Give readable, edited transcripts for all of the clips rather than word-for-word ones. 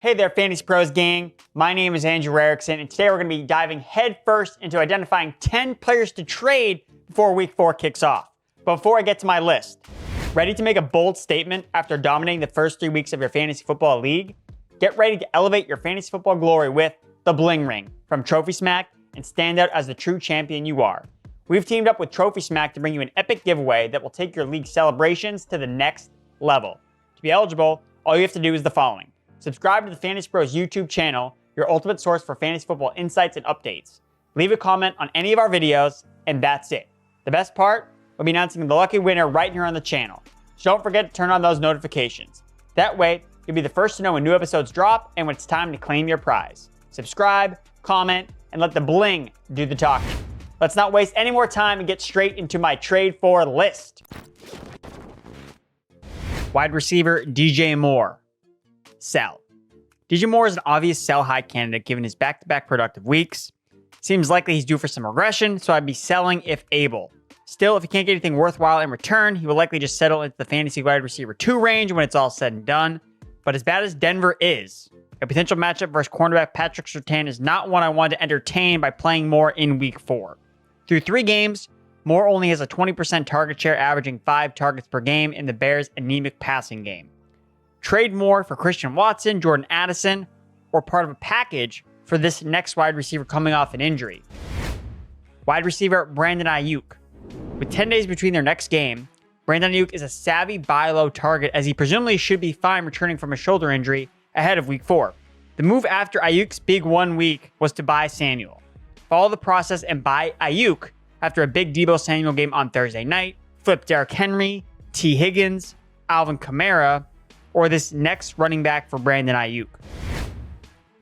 Hey there, Fantasy Pros gang. My name is Andrew Erickson, and today we're going to be diving headfirst into identifying 10 players to trade before Week 4 kicks off. But before I get to my list, ready to make a bold statement after dominating the first 3 weeks of your fantasy football league? Get ready to elevate your fantasy football glory with the Bling Ring from Trophy Smack and stand out as the true champion you are. We've teamed up with Trophy Smack to bring you an epic giveaway that will take your league celebrations to the next level. To be eligible, all you have to do is the following. Subscribe to the Fantasy Pros YouTube channel, your ultimate source for fantasy football insights and updates. Leave a comment on any of our videos, and that's it. The best part? We'll be announcing the lucky winner right here on the channel. So don't forget to turn on those notifications. That way, you'll be the first to know when new episodes drop and when it's time to claim your prize. Subscribe, comment, and let the bling do the talking. Let's not waste any more time and get straight into my trade for list. Wide receiver DJ Moore. Sell. DJ Moore is an obvious sell high candidate given his back-to-back productive weeks. Seems likely he's due for some regression, so I'd be selling if able. Still, if he can't get anything worthwhile in return, he will likely just settle into the fantasy wide receiver 2 range when it's all said and done. But as bad as Denver is, a potential matchup versus cornerback Patrick Surtain is not one I want to entertain by playing Moore in Week 4. Through 3 games, Moore only has a 20% target share, averaging 5 targets per game in the Bears' anemic passing game. Trade Moore for Christian Watson, Jordan Addison, or part of a package for this next wide receiver coming off an injury. Wide receiver Brandon Aiyuk. With 10 days between their next game, Brandon Aiyuk is a savvy buy low target as he presumably should be fine returning from a shoulder injury ahead of Week 4. The move after Ayuk's big 1 week was to buy Samuel. Follow the process and buy Aiyuk after a big Deebo Samuel game on Thursday night, flip Derrick Henry, T. Higgins, Alvin Kamara, or this next running back for Brandon Aiyuk.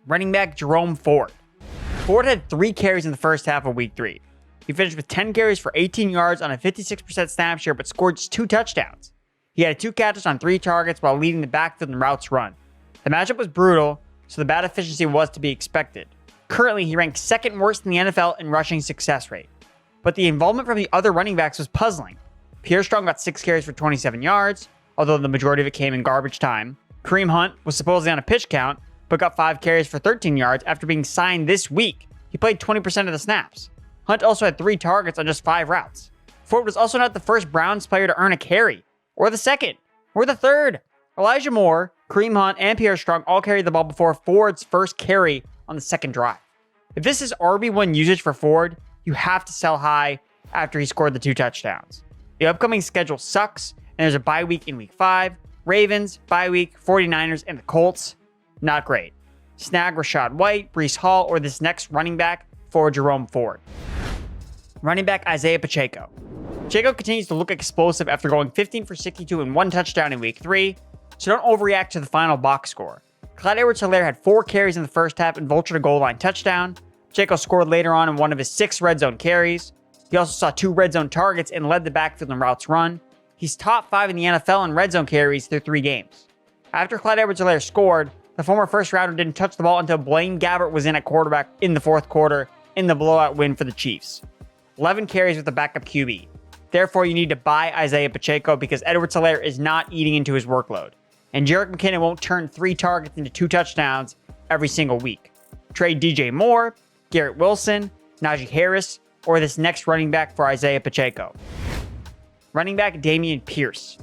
Running back Jerome Ford. Ford had 3 carries in the first half of Week 3. He finished with 10 carries for 18 yards on a 56% snap share, but scored just 2 touchdowns. He had 2 catches on 3 targets while leading the backfield in routes run. The matchup was brutal, so the bad efficiency was to be expected. Currently, he ranks 2nd worst in the NFL in rushing success rate. But the involvement from the other running backs was puzzling. Pierre Strong got 6 carries for 27 yards, although the majority of it came in garbage time. Kareem Hunt was supposedly on a pitch count, but got 5 carries for 13 yards after being signed this week. He played 20% of the snaps. Hunt also had 3 targets on just 5 routes. Ford was also not the first Browns player to earn a carry, or the second, or the third. Elijah Moore, Kareem Hunt, and Pierre Strong all carried the ball before Ford's first carry on the 2nd drive. If this is RB1 usage for Ford, you have to sell high after he scored the 2 touchdowns. The upcoming schedule sucks, and there's a bye week in Week 5. Ravens, bye week, 49ers, and the Colts. Not great. Snag Rachaad White, Breece Hall, or this next running back for Jerome Ford. Running back Isaiah Pacheco. Pacheco continues to look explosive after going 15 for 62 and 1 touchdown in Week 3, so don't overreact to the final box score. Clyde Edwards-Helaire had 4 carries in the first half and vultured a goal line touchdown. Pacheco scored later on in one of his 6 red zone carries. He also saw 2 red zone targets and led the backfield in routes run. He's top 5 in the NFL in red zone carries through 3 games. After Clyde Edwards-Helaire scored, the former first rounder didn't touch the ball until Blaine Gabbert was in at quarterback in the 4th quarter in the blowout win for the Chiefs. 11 carries with the backup QB. Therefore, you need to buy Isaiah Pacheco because Edwards-Helaire is not eating into his workload. And Jerick McKinnon won't turn 3 targets into 2 touchdowns every single week. Trade DJ Moore, Garrett Wilson, Najee Harris, or this next running back for Isaiah Pacheco. Running back Dameon Pierce.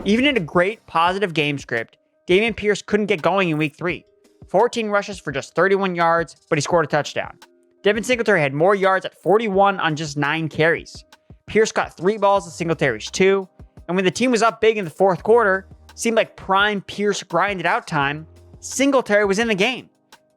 Even in a great positive game script, Dameon Pierce couldn't get going in Week 3. 14 rushes for just 31 yards, but he scored a touchdown. Devin Singletary had more yards at 41 on just 9 carries. Pierce got 3 balls to Singletary's 2, and when the team was up big in the 4th quarter, seemed like prime Pierce grinded out time, Singletary was in the game.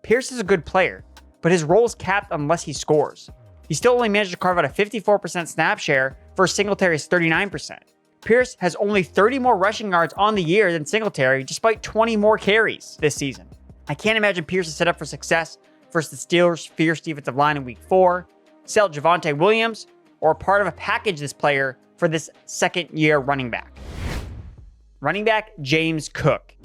Pierce is a good player, but his role is capped unless he scores. He still only managed to carve out a 54% snap share versus Singletary's 39%. Pierce has only 30 more rushing yards on the year than Singletary, despite 20 more carries this season. I can't imagine Pierce is set up for success versus the Steelers' fierce defensive line in Week 4. Sell Javonte Williams, or part of a package this player for this 2nd-year running back. Running back James Cook.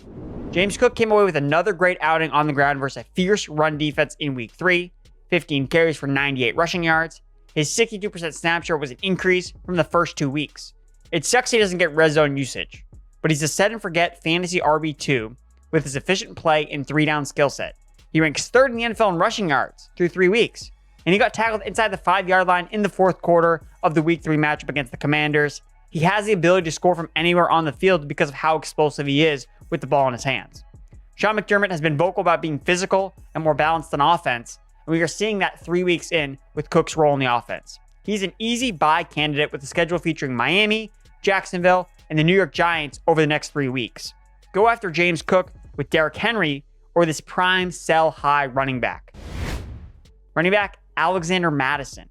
James Cook came away with another great outing on the ground versus a fierce run defense in Week 3. 15 carries for 98 rushing yards. His 62% snap share was an increase from the first 2 weeks. It sucks he doesn't get red zone usage, but he's a set and forget fantasy RB2 with his efficient play and 3-down skill set. He ranks 3rd in the NFL in rushing yards through 3 weeks, and he got tackled inside the 5-yard line in the 4th quarter of the Week 3 matchup against the Commanders. He has the ability to score from anywhere on the field because of how explosive he is with the ball in his hands. Sean McDermott has been vocal about being physical and more balanced on offense, and we are seeing that 3 weeks in with Cook's role in the offense. He's an easy buy candidate with a schedule featuring Miami, Jacksonville, and the New York Giants over the next 3 weeks. Go after James Cook with Derrick Henry or this prime sell high running back. Running back Alexander Mattison.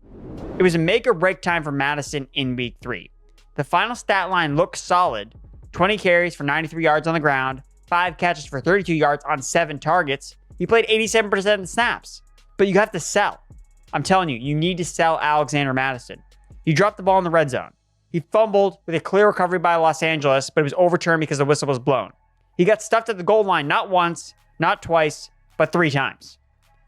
It was a make or break time for Mattison in Week 3. The final stat line looks solid: 20 carries for 93 yards on the ground, 5 catches for 32 yards on 7 targets. He played 87% of the snaps. But you have to sell. I'm telling you, you need to sell Alexander Mattison. He dropped the ball in the red zone. He fumbled with a clear recovery by Los Angeles, but it was overturned because the whistle was blown. He got stuffed at the goal line not once, not twice, but 3 times.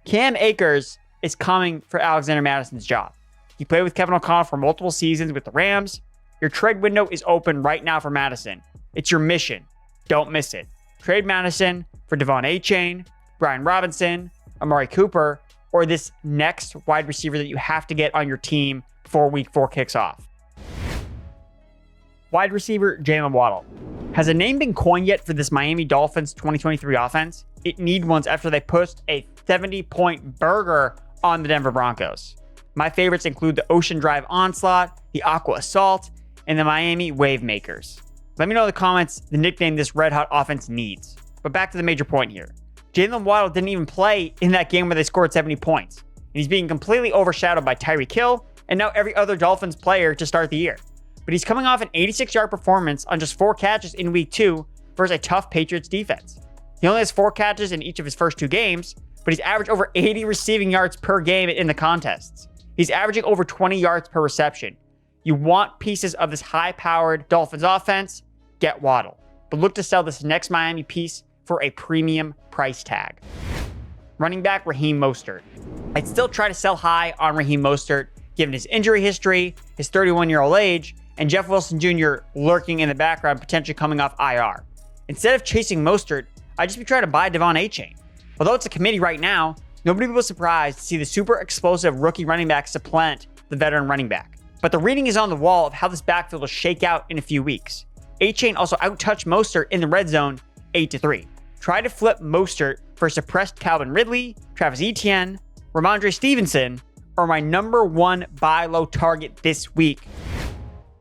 Cam Akers is coming for Alexander Madison's job. He played with Kevin O'Connell for multiple seasons with the Rams. Your trade window is open right now for Mattison. It's your mission. Don't miss it. Trade Mattison for De'Von Achane, Brian Robinson, Amari Cooper, or this next wide receiver that you have to get on your team before Week 4 kicks off. Wide receiver Jaylen Waddle. Has a name been coined yet for this Miami Dolphins 2023 offense? It need ones after they pushed a 70-point burger on the Denver Broncos. My favorites include the Ocean Drive Onslaught, the Aqua Assault, and the Miami Wave Makers. Let me know in the comments the nickname this red-hot offense needs. But back to the major point here. Jaylen Waddle didn't even play in that game where they scored 70 points. And he's being completely overshadowed by Tyreek Hill and now every other Dolphins player to start the year. But he's coming off an 86-yard performance on just 4 catches in Week 2 versus a tough Patriots defense. He only has 4 catches in each of his first 2 games, but he's averaged over 80 receiving yards per game in the contests. He's averaging over 20 yards per reception. You want pieces of this high-powered Dolphins offense? Get Waddle. But look to sell this next Miami piece for a premium price tag. Running back Raheem Mostert. I'd still try to sell high on Raheem Mostert, given his injury history, his 31-year-old age, and Jeff Wilson Jr. lurking in the background, potentially coming off IR. Instead of chasing Mostert, I'd just be trying to buy De'Von Achane. Although it's a committee right now, nobody will be surprised to see the super explosive rookie running back supplant the veteran running back. But the reading is on the wall of how this backfield will shake out in a few weeks. Achane also outtouched Mostert in the red zone 8-3. Try to flip Mostert for suppressed Calvin Ridley, Travis Etienne, Ramondre Stevenson, or my number 1 buy low target this week,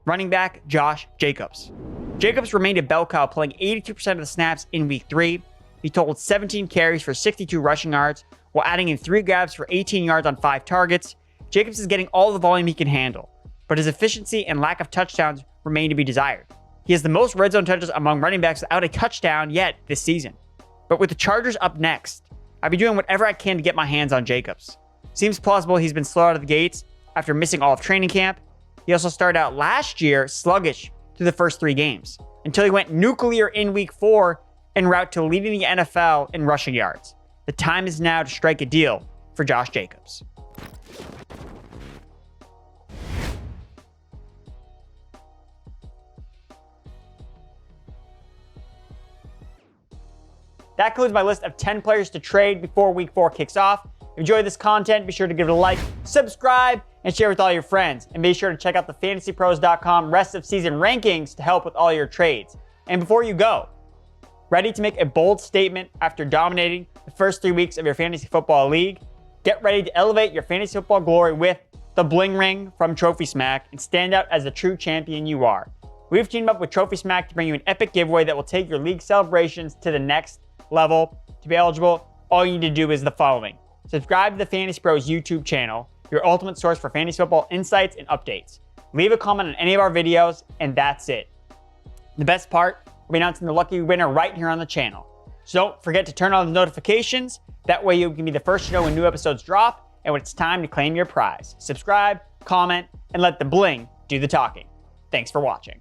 running back Josh Jacobs. Jacobs remained a bell cow, playing 82% of the snaps in Week 3. He totaled 17 carries for 62 rushing yards, while adding in 3 grabs for 18 yards on 5 targets. Jacobs is getting all the volume he can handle, but his efficiency and lack of touchdowns remain to be desired. He has the most red zone touches among running backs without a touchdown yet this season. But with the Chargers up next, I'll be doing whatever I can to get my hands on Jacobs. Seems plausible he's been slow out of the gates after missing all of training camp. He also started out last year sluggish through the first 3 games, until he went nuclear in Week 4 en route to leading the NFL in rushing yards. The time is now to strike a deal for Josh Jacobs. That concludes my list of 10 players to trade before Week 4 kicks off. If you enjoyed this content, be sure to give it a like, subscribe, and share with all your friends. And be sure to check out the FantasyPros.com rest of season rankings to help with all your trades. And before you go, ready to make a bold statement after dominating the first 3 weeks of your fantasy football league? Get ready to elevate your fantasy football glory with the bling ring from Trophy Smack and stand out as the true champion you are. We've teamed up with Trophy Smack to bring you an epic giveaway that will take your league celebrations to the next level. To be eligible, all you need to do is the following. Subscribe to the Fantasy Pros YouTube channel, your ultimate source for fantasy football insights and updates. Leave a comment on any of our videos, and that's it. The best part, we'll be announcing the lucky winner right here on the channel. So don't forget to turn on the notifications. That way you can be the first to know when new episodes drop and when it's time to claim your prize. Subscribe, comment, and let the bling do the talking. Thanks for watching.